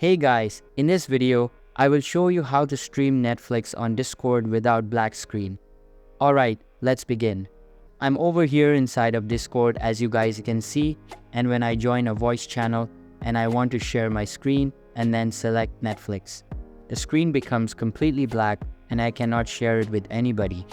Hey guys, in this video, I will show you how to stream Netflix on Discord without black screen. Alright, let's begin. I'm over here inside of Discord as you guys can see, and when I join a voice channel and I want to share my screen and then select Netflix, the screen becomes completely black and I cannot share it with anybody.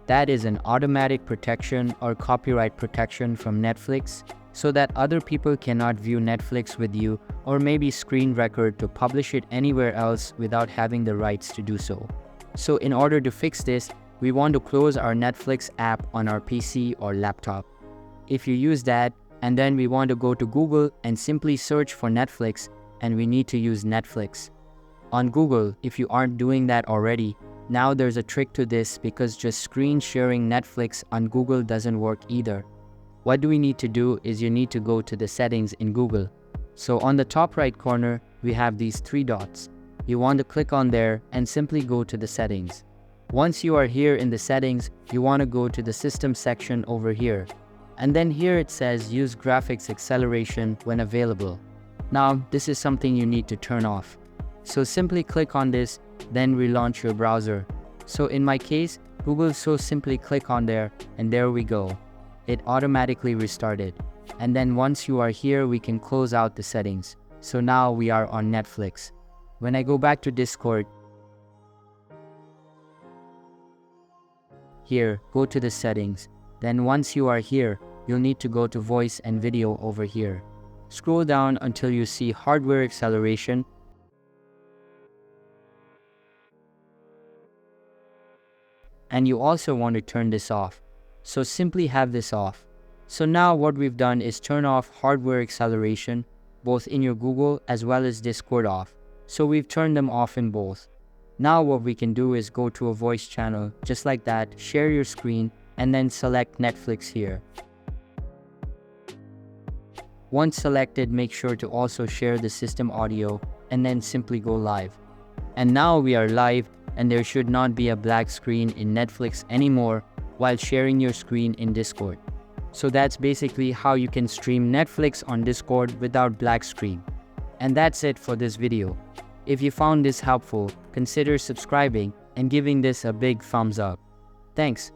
That is an automatic protection or copyright protection from Netflix, so that other people cannot view Netflix with you or maybe screen record to publish it anywhere else without having the rights to do so. So in order to fix this, we want to close our Netflix app on our PC or laptop. If you use that, and then we want to go to Google and simply search for Netflix, and we need to use Netflix. On Google, if you aren't doing that already, now there's a trick to this because just screen sharing Netflix on Google doesn't work either. What do we need to do is you need to go to the settings in Google. So on the top right corner, we have these three dots. You want to click on there and simply go to the settings. Once you are here in the settings, you want to go to the system section over here. And then here it says use graphics acceleration when available. Now this is something you need to turn off. So simply click on this, then relaunch your browser. So in my case, Google, so simply click on there and there we go. It automatically restarted. And then once you are here, we can close out the settings. So now we are on Netflix. When I go back to Discord, here, go to the settings. Then once you are here, you'll need to go to voice and video over here. Scroll down until you see hardware acceleration. And you also want to turn this off. So simply have this off. So now what we've done is turn off hardware acceleration, both in your Google as well as Discord off. So we've turned them off in both. Now what we can do is go to a voice channel, just like that, share your screen, and then select Netflix here. Once selected, make sure to also share the system audio, and then simply go live. And now we are live, and there should not be a black screen in Netflix anymore while sharing your screen in Discord. So that's basically how you can stream Netflix on Discord without black screen. And that's it for this video. If you found this helpful, consider subscribing and giving this a big thumbs up. Thanks.